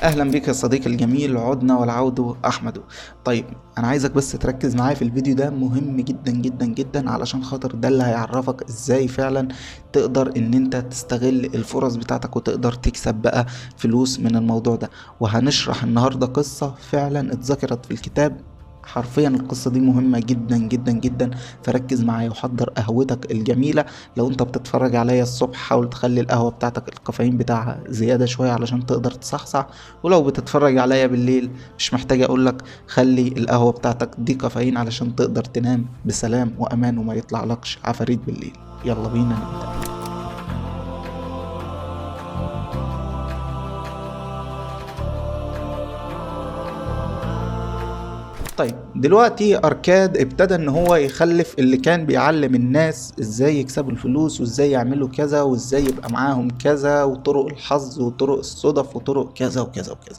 اهلا بك يا صديقي الجميل، عدنا والعود احمد. طيب، انا عايزك بس تركز معايا في الفيديو ده، مهم جدا جدا جدا، علشان خاطر ده اللي هيعرفك ازاي فعلا تقدر ان انت تستغل الفرص بتاعتك وتقدر تكسب بقى فلوس من الموضوع ده. وهنشرح النهاردة قصة فعلا اتذكرت في الكتاب. حرفيا القصة دي مهمة جدا جدا جدا، فركز معايا وحضر قهوتك الجميلة. لو انت بتتفرج عليا الصبح، حاول تخلي القهوة بتاعتك الكافيين بتاعها زيادة شوية علشان تقدر تصحصح. ولو بتتفرج عليا بالليل، مش محتاج اقولك خلي القهوة بتاعتك دي كافيين علشان تقدر تنام بسلام وامان وما يطلعلكش عفاريت بالليل. يلا بينا نبدأ. طيب، دلوقتي اركاد ابتدى ان هو يخلف اللي كان بيعلم الناس ازاي يكسبوا الفلوس وازاي يعملوا كذا وازاي يبقى معاهم كذا وطرق الحظ وطرق الصدف وطرق كذا وكذا وكذا.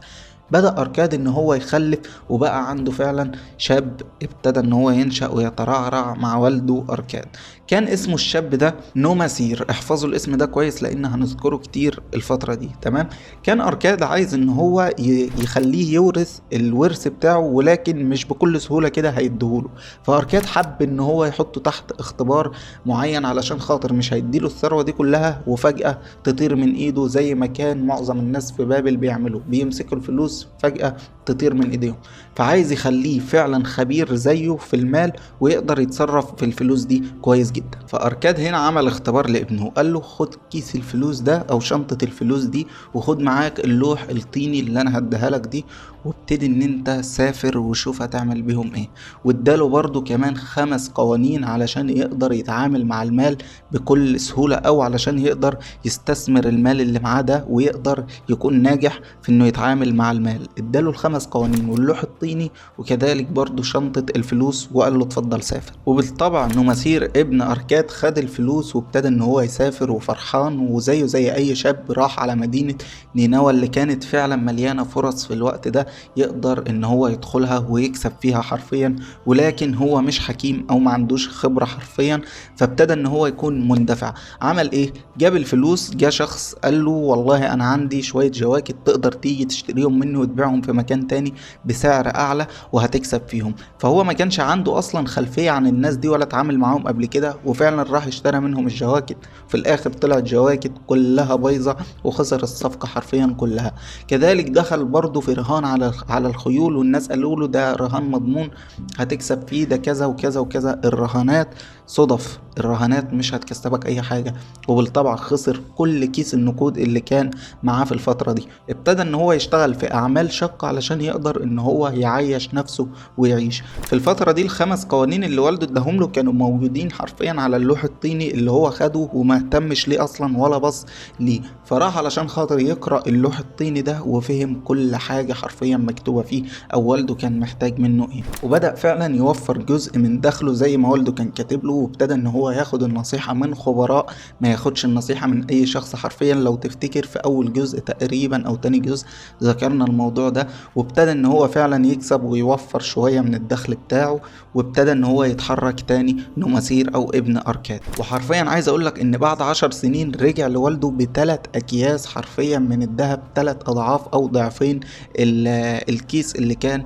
بدأ أركاد إن هو يخلف، وبقى عنده فعلا شاب ابتدى إن هو ينشأ ويترعرع مع والده أركاد. كان اسمه الشاب ده نوماسير، احفظوا الاسم ده كويس لأن هنذكره كتير الفترة دي. تمام. كان أركاد عايز إن هو يخليه يورث الورث بتاعه، ولكن مش بكل سهولة كده هيديهوله. فأركاد حب إن هو يحطه تحت اختبار معين، علشان خاطر مش هيديله الثروة دي كلها وفجأة تطير من إيده، زي ما كان معظم الناس في بابل بيعملوا، بيمسكوا الفلوس فجأة تطير من إيديهم. فعايز يخليه فعلا خبير زيه في المال ويقدر يتصرف في الفلوس دي كويس جدا. فأركاد هنا عمل اختبار لابنه، قال له خد كيس الفلوس ده أو شنطة الفلوس دي، وخد معاك اللوح الطيني اللي أنا هديها لك دي، وابتدي ان انت سافر وشوف هتعمل بيهم ايه. واداله برضو كمان 5 قوانين علشان يقدر يتعامل مع المال بكل سهولة، او علشان يقدر يستثمر المال اللي معاه ده ويقدر يكون ناجح في انه يتعامل مع المال. اداله ال5 قوانين واللوح الطيني، وكذلك برضو شنطة الفلوس، وقال له اتفضل سافر. وبالطبع نماسير ابن اركاد خد الفلوس وابتدى ان هو يسافر وفرحان، وزيه زي اي شاب راح على مدينة نينوى اللي كانت فعلا مليانة فرص في الوقت ده يقدر ان هو يدخلها ويكسب فيها حرفيا. ولكن هو مش حكيم او ما عندوش خبرة حرفيا، فابتدى ان هو يكون مندفع. عمل ايه؟ جاب الفلوس، جا شخص قال له والله انا عندي شوية جواكت تقدر تيجي تشتريهم مني وتبيعهم في مكان تاني بسعر اعلى وهتكسب فيهم. فهو ما كانش عنده اصلا خلفية عن الناس دي ولا اتعامل معاهم قبل كده، وفعلا راح اشترى منهم الجواكت. في الاخر طلعت جواكت كلها بايظة وخسر الصفقة حرفيا كلها. كذلك دخل برضه في رهان على الخيول، والناس قالوا له ده رهان مضمون هتكسب فيه ده كذا وكذا وكذا. الرهانات صدف، الرهانات مش هتكسبك اي حاجة. وبالطبع خسر كل كيس النقود اللي كان معاه في الفترة دي. ابتدى ان هو يشتغل في اعمال شاقة علشان يقدر ان هو يعيش نفسه ويعيش. في الفترة دي ال5 قوانين اللي والده اداهم له كانوا موجودين حرفيا على اللوح الطيني اللي هو خده وما اهتمش ليه اصلا ولا بص ليه. فراح علشان خاطر يقرأ اللوح الطيني ده وفهم كل حاجة حرفيا مكتوبة فيه، او والده كان محتاج منه ايه. وبدأ فعلا يوفر جزء من دخله زي ما والده كان كاتب له، وابتدى ان هو ياخد النصيحة من خبراء، ما ياخدش النصيحة من اي شخص حرفيا. لو تفتكر في اول جزء تقريبا او تاني جزء ذكرنا الموضوع ده. وابتدى ان هو فعلا يكسب ويوفر شوية من الدخل بتاعه، وابتدى ان هو يتحرك تاني نماسير او ابن اركاد. وحرفيا عايز اقولك ان بعد 10 سنين رجع لوالده ب3 اكياس حرفيا من الذهب، 3 اضعاف او ضعفين الكيس اللي كان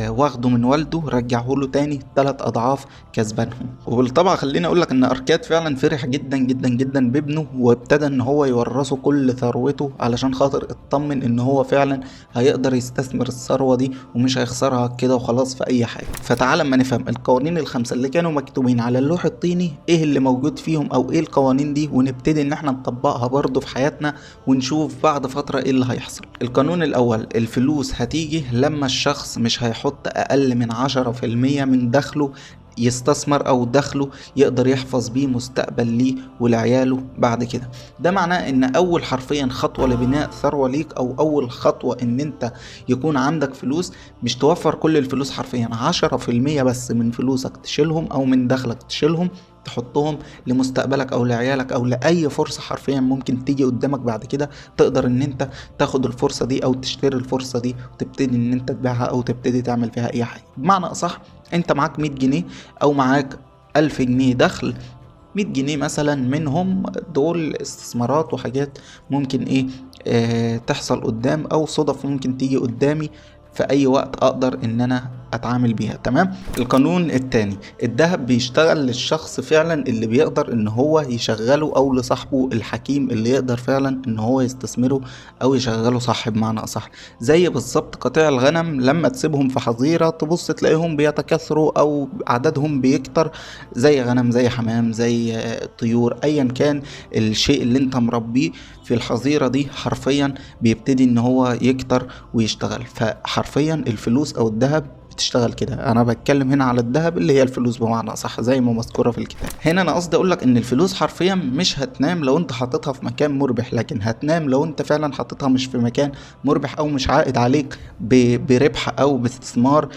واخده من والده، رجعه له تاني 3 اضعاف كسبانهم. وبالطبع خليني اقول لك ان اركاد فعلا فرح جدا جدا جدا بابنه، وابتدى ان هو يورثه كل ثروته علشان خاطر اطمن ان هو فعلا هيقدر يستثمر الثروه دي ومش هيخسرها كده وخلاص في اي حاجه. فتعال اما نفهم القوانين ال5 اللي كانوا مكتوبين على اللوح الطيني ايه اللي موجود فيهم، او ايه القوانين دي، ونبتدي ان احنا نطبقها برضه في حياتنا ونشوف بعد فتره ايه اللي هيحصل. القانون الاول، الفلوس هتيجي لما الشخص مش هيحط اقل من 10% من دخله يستثمر، او دخله يقدر يحفظ بيه مستقبل ليه ولعياله بعد كده. ده معناه ان اول حرفيا خطوة لبناء ثروة ليك، او اول خطوة ان انت يكون عندك فلوس، مش توفر كل الفلوس حرفيا، 10% بس من فلوسك تشيلهم او من دخلك تشيلهم تحطهم لمستقبلك او لعيالك او لاي فرصة حرفيا ممكن تيجي قدامك بعد كده. تقدر ان انت تاخد الفرصة دي او تشتري الفرصة دي وتبتدي ان انت تبيعها او تبتدي تعمل فيها اي حاجة. بمعنى اصح، انت معاك 100 جنيه او معاك 1000 جنيه دخل. 100 جنيه مثلا منهم دول استثمارات وحاجات ممكن ايه تحصل قدام، او صدف ممكن تيجي قدامي في اي وقت اقدر ان انا اتعامل بيها. تمام. القانون التاني، الذهب بيشتغل للشخص فعلا اللي بيقدر ان هو يشغله، او لصاحبه الحكيم اللي يقدر فعلا ان هو يستثمره او يشغله صح، بمعنى اصح. زي بالظبط قطيع الغنم لما تسيبهم في حظيرة تبص تلاقيهم بيتكاثروا او عددهم بيكتر، زي غنم، زي حمام، زي طيور، ايا كان الشيء اللي انت مربيه في الحظيرة دي، حرفيا بيبتدي ان هو يكتر ويشتغل. فحرفيا الفلوس او الذهب بتشتغل كده. انا بتكلم هنا على الذهب اللي هي الفلوس بمعنى صح، زي ما مذكوره في الكتاب. هنا انا قصدي اقول لك ان الفلوس حرفيا مش هتنام لو انت حاططها في مكان مربح، لكن هتنام لو انت فعلا حاططها مش في مكان مربح، او مش عائد عليك بربح او باستثمار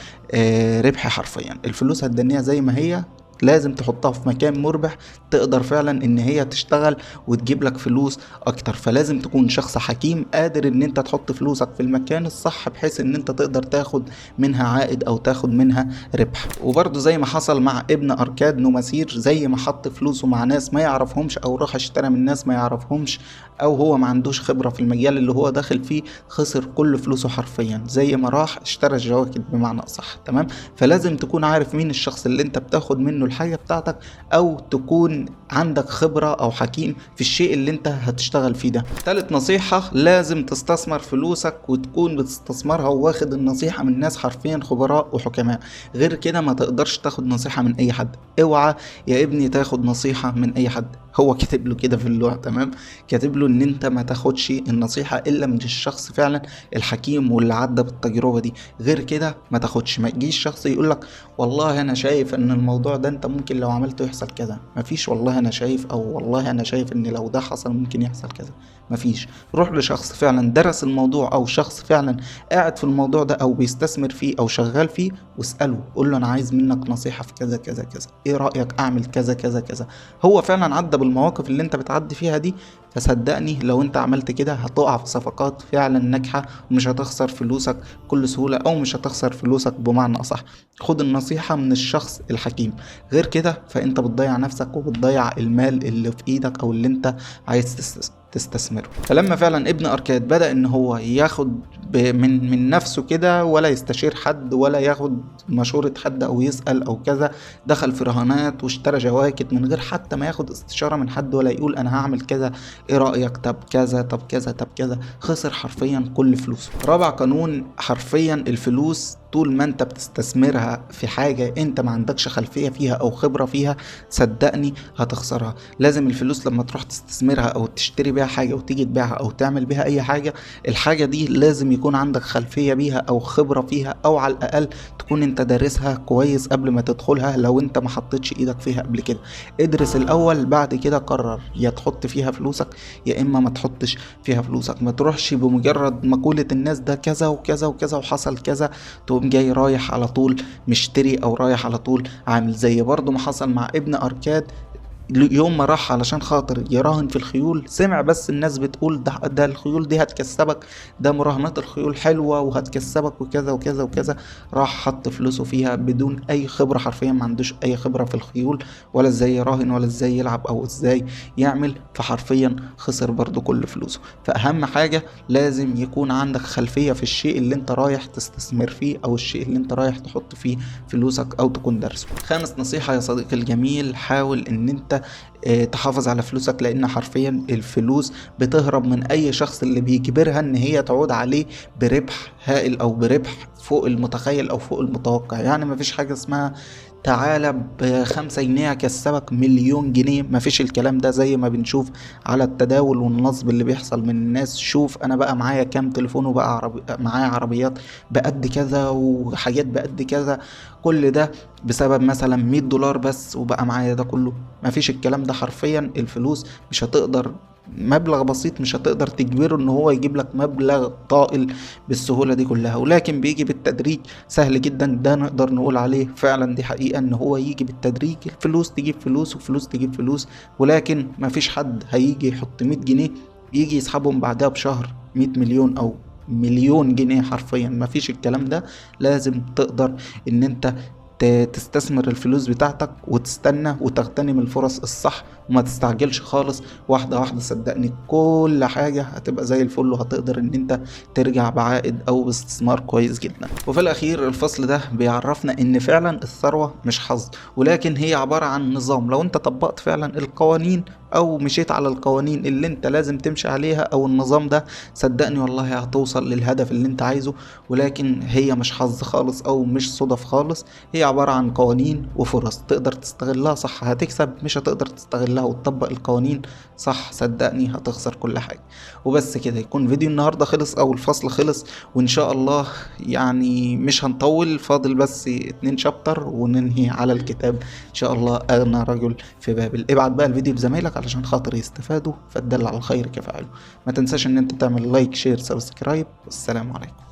ربح. حرفيا الفلوس هتدنيها زي ما هي، لازم تحطها في مكان مربح تقدر فعلا ان هي تشتغل وتجيب لك فلوس اكتر. فلازم تكون شخص حكيم قادر ان انت تحط فلوسك في المكان الصح، بحيث ان انت تقدر تاخد منها عائد او تاخد منها ربح. وبرضه زي ما حصل مع ابن اركاد نوماسير، زي ما حط فلوسه مع ناس ما يعرفهمش، او راح اشترى من ناس ما يعرفهمش، او هو ما عندوش خبرة في المجال اللي هو داخل فيه، خسر كل فلوسه حرفيا، زي ما راح اشترى الجواكت بمعنى اصح. تمام. فلازم تكون عارف مين الشخص اللي انت بتاخد منه الحاجة بتاعتك، او تكون عندك خبرة او حكيم في الشيء اللي انت هتشتغل فيه ده. تالت نصيحة، لازم تستثمر فلوسك وتكون بتستثمرها واخد النصيحة من ناس حرفيا خبراء وحكماء. غير كده ما تقدرش تاخد نصيحة من اي حد. اوعى يا ابني تاخد نصيحة من اي حد. هو كاتب له كده في اللوحة. تمام. كاتب له ان انت ما تاخدش النصيحة الا من الشخص فعلا الحكيم واللي عدى بالتجربة دي. غير كده ما تاخدش. ما تجيش شخص يقول لك والله انا شايف ان الموضوع ده انت ممكن لو عملته يحصل كذا. مفيش والله انا شايف، او والله انا شايف ان لو ده حصل ممكن يحصل كذا. مفيش. روح لشخص فعلا درس الموضوع، او شخص فعلا قاعد في الموضوع ده او بيستثمر فيه او شغال فيه، واسأله، قول له انا عايز منك نصيحة في كذا كذا كذا، ايه رأيك اعمل كذا كذا كذا. هو فعلا عدى بالمواقف اللي انت بتعدي فيها دي، فصدقني لو انت عملت كده هتقع في صفقات فعلا ناجحة، ومش هتخسر فلوسك بكل سهولة، او مش هتخسر فلوسك بمعنى اصح. خد النصيحة من الشخص الحكيم. غير كده فانت بتضيع نفسك وبتضيع المال اللي في ايدك، او اللي انت عايز تستثمره. فلما فعلا ابن اركاد بدأ ان هو ياخد من نفسه كده، ولا يستشير حد، ولا ياخد مشورة حد او يسأل او كذا، دخل في رهانات واشترى جواكت من غير حتى ما ياخد استشارة من حد، ولا يقول انا هعمل كذا، ايه رأيك، طب كذا طب كذا طب كذا. خسر حرفيا كل فلوسه. رابع قانون، حرفيا الفلوس طول ما انت بتستثمرها في حاجة انت ما عندكش خلفية فيها او خبرة فيها، صدقني هتخسرها. لازم الفلوس لما تروح تستثمرها او تشتري بيها حاجة وتيجي تبيعها او تعمل بيها اي حاجة، الحاجة دي لازم يكون عندك خلفية بيها او خبرة فيها، او على الاقل تكون انت دارسها كويس قبل ما تدخلها لو انت ما حطيتش ايدك فيها قبل كده. ادرس الاول، بعد كده قرر يا تحط فيها فلوسك يا اما ما تحطش فيها فلوسك. ما تروحش بمجرد مقولة الناس ده كذا وكذا وكذا وحصل كذا تقوم جاي رايح على طول مشتري، او رايح على طول عامل. زي برضو ما حصل مع ابن اركاد، يوم ما راح علشان خاطر يراهن في الخيول، سمع بس الناس بتقول ده الخيول دي هتكسبك، ده مراهنات الخيول حلوة وهتكسبك وكذا وكذا وكذا. راح حط فلوسه فيها بدون اي خبرة، حرفيا ما عندوش اي خبرة في الخيول، ولا ازاي يراهن ولا ازاي يلعب او ازاي يعمل. فحرفيا خسر برضو كل فلوسه. فاهم حاجة، لازم يكون عندك خلفية في الشيء اللي انت رايح تستثمر فيه، او الشيء اللي انت رايح تحط فيه فلوسك، او تكون درسه. خامس نصيحة يا صديقي الجميل، حاول ان انت تحافظ على فلوسك، لان حرفيا الفلوس بتهرب من اي شخص اللي بيجبرها ان هي تعود عليه بربح هائل، او بربح فوق المتخيل او فوق المتوقع. يعني مفيش حاجة اسمها تعالى ب5 جنيه اكسبك مليون جنيه، مفيش الكلام ده زي ما بنشوف على التداول والنصب اللي بيحصل من الناس. شوف انا بقى معايا كام تليفون، وبقى معايا عربيات بقد كذا وحاجات بقد كذا، كل ده بسبب مثلا $100 بس، وبقى معايا ده كله. مفيش الكلام ده. حرفيا الفلوس مش هتقدر، مبلغ بسيط مش هتقدر تجبره ان هو يجيب لك مبلغ طائل بالسهولة دي كلها، ولكن بيجي بالتدريج سهل جدا. ده نقدر نقول عليه فعلا دي حقيقة، ان هو يجي بالتدريج. الفلوس تجيب فلوس وفلوس تجيب فلوس، ولكن مفيش حد هيجي يحط 100 جنيه يجي يسحبهم بعدها بشهر 100 مليون او مليون جنيه. حرفيا مفيش الكلام ده. لازم تقدر ان انت تستثمر الفلوس بتاعتك وتستنى وتغتنم الفرص الصح وما تستعجلش خالص. واحدة واحدة صدقني كل حاجة هتبقى زي الفل، وهتقدر ان انت ترجع بعائد او باستثمار كويس جدا. وفي الاخير الفصل ده بيعرفنا ان فعلا الثروة مش حظ، ولكن هي عبارة عن نظام. لو انت طبقت فعلا القوانين او مشيت على القوانين اللي انت لازم تمشي عليها او النظام ده، صدقني والله هتوصل للهدف اللي انت عايزه. ولكن هي مش حظ خالص او مش صدف خالص، هي عبارة عن قوانين وفرص تقدر تستغلها صح هتكسب، مش هتقدر تستغلها وتطبق القوانين صح صدقني هتخسر كل حاجة. وبس كده يكون فيديو النهاردة خلص او الفصل خلص، وان شاء الله يعني مش هنطول، فاضل بس 2 شابتر وننهي على الكتاب ان شاء الله. اغنى رجل في بابل. ابعت بقى الفيديو لزمايلك علشان خاطر يستفادوا، فالدل على الخير كفاعله. ما تنساش ان انت تعمل لايك شير سبسكرايب، والسلام عليكم.